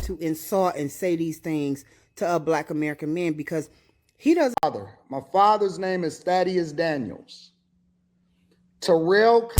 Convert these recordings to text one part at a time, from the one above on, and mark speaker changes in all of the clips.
Speaker 1: to insult and say these things to a black American man because he doesn't.
Speaker 2: My father's name is Thaddeus Daniels. Terrell.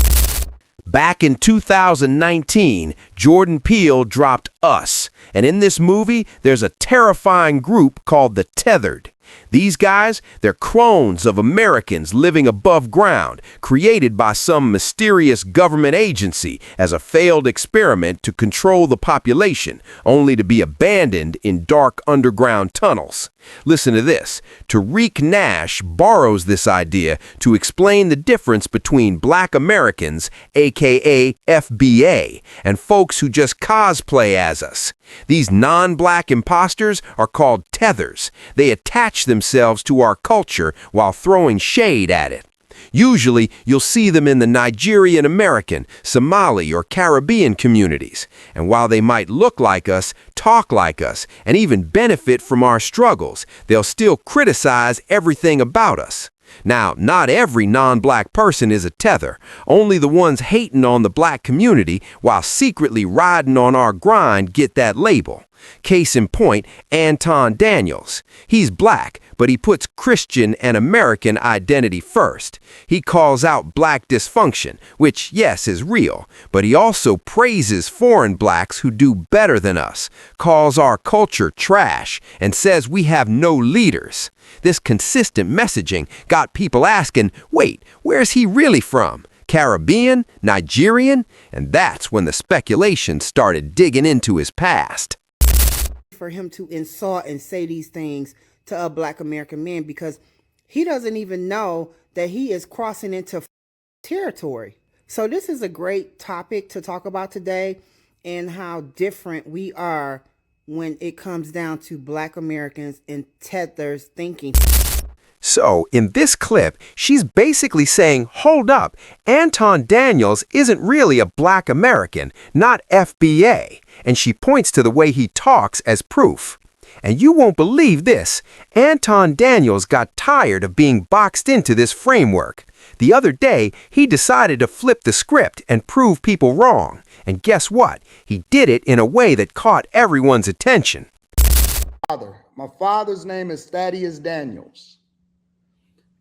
Speaker 3: Back in 2019, Jordan Peele dropped Us, and in this movie, there's a terrifying group called the Tethered. These guys, they're clones of Americans living above ground, created by some mysterious government agency as a failed experiment to control the population, only to be abandoned in dark underground tunnels. Listen to this. Tariq Nash borrows this idea to explain the difference between black Americans, aka FBA, and folks who just cosplay as us. These non-black imposters are called tethers. They attach themselves to our culture while throwing shade at it. Usually, you'll see them in the Nigerian American, Somali, or Caribbean communities. And while they might look like us, talk like us, and even benefit from our struggles, they'll still criticize everything about us. Now, not every non-black person is a tether. Only the ones hating on the black community while secretly riding on our grind get that label. Case in point, Anton Daniels. He's black, but he puts Christian and American identity first. He calls out black dysfunction, which, yes, is real, but he also praises foreign blacks who do better than us, calls our culture trash, and says we have no leaders. This consistent messaging got people asking, wait, where's he really from? Caribbean? Nigerian? And that's when the speculation started digging into his past.
Speaker 1: For him to insult and say these things to a black American man because he doesn't even know that he is crossing into territory. So this is a great topic to talk about today and how different we are when it comes down to black Americans and tethers thinking.
Speaker 3: So, in this clip, she's basically saying, hold up, Anton Daniels isn't really a black American, not FBA, and she points to the way he talks as proof. And you won't believe this, Anton Daniels got tired of being boxed into this framework. The other day, he decided to flip the script and prove people wrong. And guess what? He did it in a way that caught everyone's attention.
Speaker 2: My father's name is Thaddeus Daniels.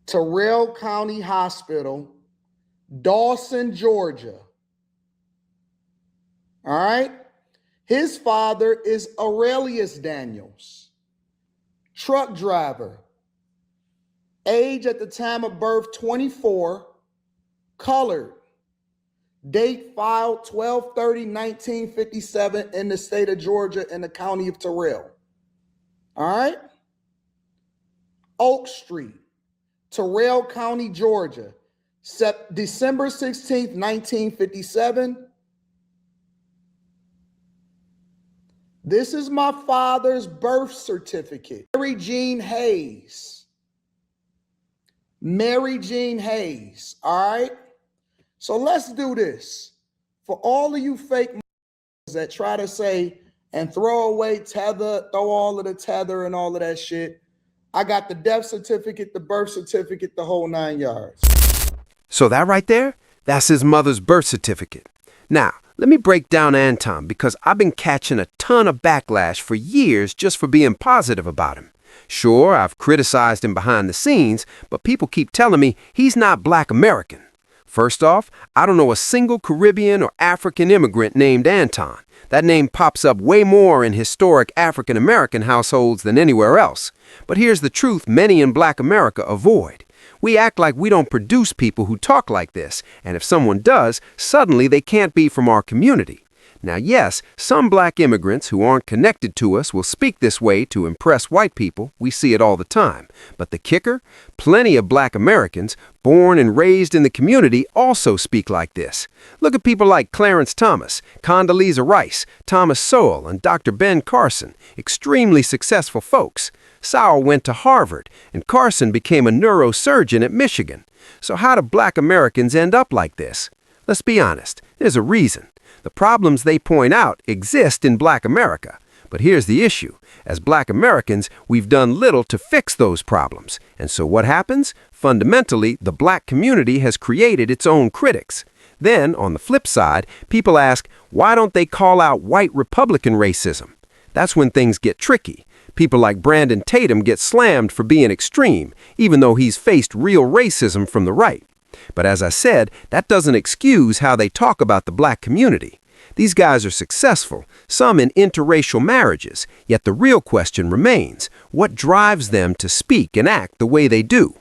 Speaker 2: Terrell County Hospital, Dawson, Georgia. All right? His father is Aurelius Daniels, truck driver. Age at the time of birth, 24, colored. Date filed 12/30/1957 in the state of Georgia in the county of Terrell. All right? Oak Street, Terrell County, Georgia, December 16th, 1957. This is my father's birth certificate. Mary Jean Hayes. Mary Jean Hayes, all right? So let's do this. For all of you fake that try to say and throw away tether, throw all of the tether and all of that shit, I got the death certificate, the birth certificate, the whole 9 yards.
Speaker 3: So that right there, that's his mother's birth certificate. Now, let me break down Anton because I've been catching a ton of backlash for years just for being positive about him. Sure, I've criticized him behind the scenes, but people keep telling me he's not black American. First off, I don't know a single Caribbean or African immigrant named Anton. That name pops up way more in historic African American households than anywhere else. But here's the truth many in black America avoid. We act like we don't produce people who talk like this, and if someone does, suddenly they can't be from our community. Now, yes, some black immigrants who aren't connected to us will speak this way to impress white people. We see it all the time. But the kicker? Plenty of black Americans, born and raised in the community, also speak like this. Look at people like Clarence Thomas, Condoleezza Rice, Thomas Sowell, and Dr. Ben Carson, extremely successful folks. Sowell went to Harvard, and Carson became a neurosurgeon at Michigan. So how do black Americans end up like this? Let's be honest, there's a reason. The problems they point out exist in black America. But here's the issue. As black Americans, we've done little to fix those problems. And so what happens? Fundamentally, the black community has created its own critics. Then, on the flip side, people ask, why don't they call out white Republican racism? That's when things get tricky. People like Brandon Tatum get slammed for being extreme, even though he's faced real racism from the right. But as I said, that doesn't excuse how they talk about the black community. These guys are successful, some in interracial marriages, yet the real question remains, what drives them to speak and act the way they do?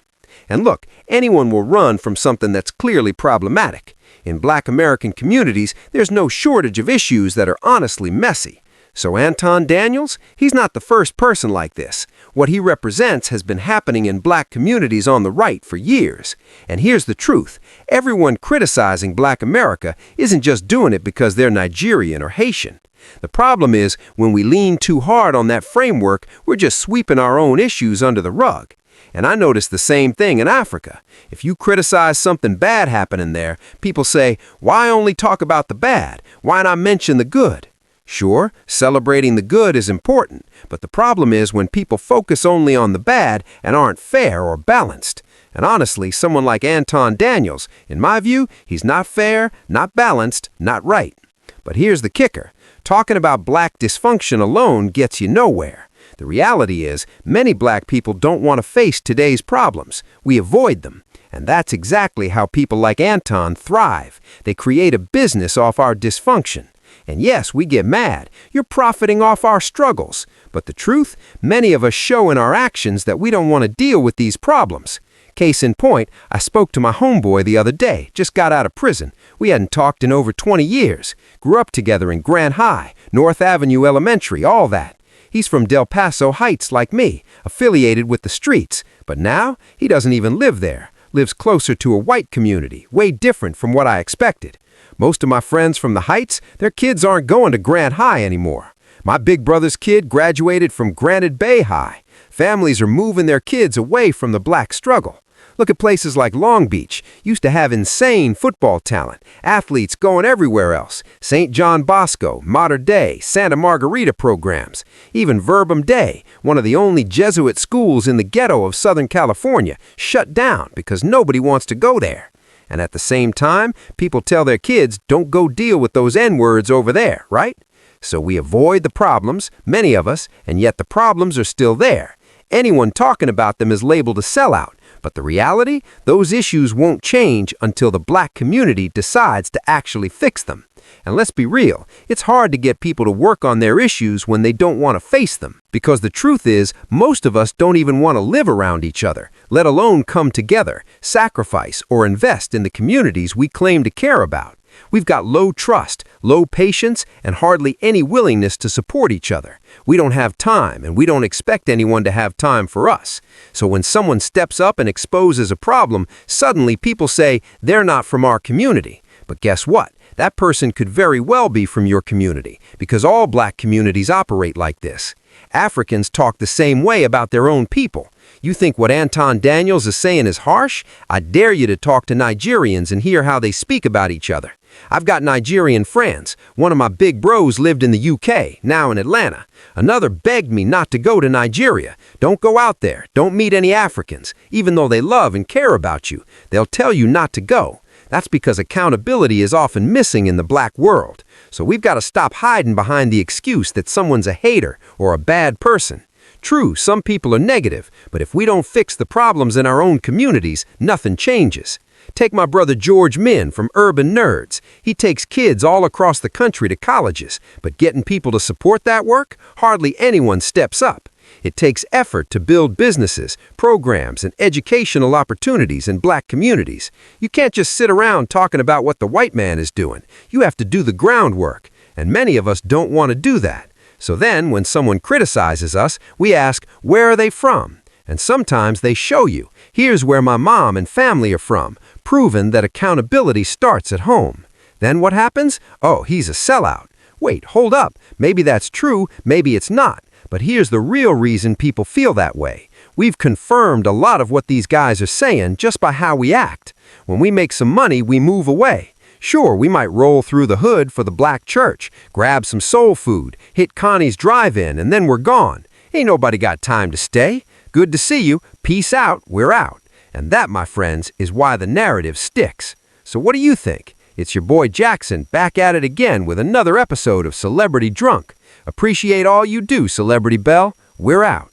Speaker 3: And look, anyone will run from something that's clearly problematic. In black American communities, there's no shortage of issues that are honestly messy. So Anton Daniels, he's not the first person like this. What he represents has been happening in black communities on the right for years. And here's the truth. Everyone criticizing black America isn't just doing it because they're Nigerian or Haitian. The problem is, when we lean too hard on that framework, we're just sweeping our own issues under the rug. And I noticed the same thing in Africa. If you criticize something bad happening there, people say, why only talk about the bad? Why not mention the good? Sure, celebrating the good is important, but the problem is when people focus only on the bad and aren't fair or balanced. And honestly, someone like Anton Daniels, in my view, he's not fair, not balanced, not right. But here's the kicker. Talking about black dysfunction alone gets you nowhere. The reality is, many black people don't want to face today's problems. We avoid them. And that's exactly how people like Anton thrive. They create a business off our dysfunction. And yes, we get mad. You're profiting off our struggles. But the truth, many of us show in our actions that we don't want to deal with these problems. Case in point, I spoke to my homeboy the other day, just got out of prison. We hadn't talked in over 20 years. Grew up together in Grant High, North Avenue Elementary, all that. He's from Del Paso Heights like me, affiliated with the streets. But now, he doesn't even live there. Lives closer to a white community, way different from what I expected. Most of my friends from the Heights, their kids aren't going to Grant High anymore. My big brother's kid graduated from Granite Bay High. Families are moving their kids away from the black struggle. Look at places like Long Beach, used to have insane football talent, athletes going everywhere else. St. John Bosco, Mater Dei, Santa Margarita programs. Even Verbum Dei, one of the only Jesuit schools in the ghetto of Southern California, shut down because nobody wants to go there. And at the same time, people tell their kids, don't go deal with those N-words over there, right? So we avoid the problems, many of us, and yet the problems are still there. Anyone talking about them is labeled a sellout. But the reality, those issues won't change until the black community decides to actually fix them. And let's be real, it's hard to get people to work on their issues when they don't want to face them. Because the truth is, most of us don't even want to live around each other, let alone come together, sacrifice, or invest in the communities we claim to care about. We've got low trust, low patience, and hardly any willingness to support each other. We don't have time, and we don't expect anyone to have time for us. So when someone steps up and exposes a problem, suddenly people say they're not from our community. But guess what? That person could very well be from your community, because all black communities operate like this. Africans talk the same way about their own people. You think what Anton Daniels is saying is harsh? I dare you to talk to Nigerians and hear how they speak about each other. I've got Nigerian friends. One of my big bros lived in the UK, now in Atlanta. Another begged me not to go to Nigeria. Don't go out there. Don't meet any Africans. Even though they love and care about you, they'll tell you not to go. That's because accountability is often missing in the black world. So we've got to stop hiding behind the excuse that someone's a hater or a bad person. True, some people are negative, but if we don't fix the problems in our own communities, nothing changes. Take my brother George Min from Urban Nerds. He takes kids all across the country to colleges, but getting people to support that work, hardly anyone steps up. It takes effort to build businesses, programs, and educational opportunities in black communities. You can't just sit around talking about what the white man is doing. You have to do the groundwork, and many of us don't want to do that. So then, when someone criticizes us, we ask, where are they from? And sometimes they show you, here's where my mom and family are from, proving that accountability starts at home. Then what happens? Oh, he's a sellout. Wait, hold up. Maybe that's true, maybe it's not. But here's the real reason people feel that way. We've confirmed a lot of what these guys are saying just by how we act. When we make some money, we move away. Sure, we might roll through the hood for the black church, grab some soul food, hit Connie's drive-in, and then we're gone. Ain't nobody got time to stay. Good to see you. Peace out. We're out. And that, my friends, is why the narrative sticks. So what do you think? It's your boy Jackson back at it again with another episode of Celebrity Drunk. Appreciate all you do, Celebrity Belle. We're out.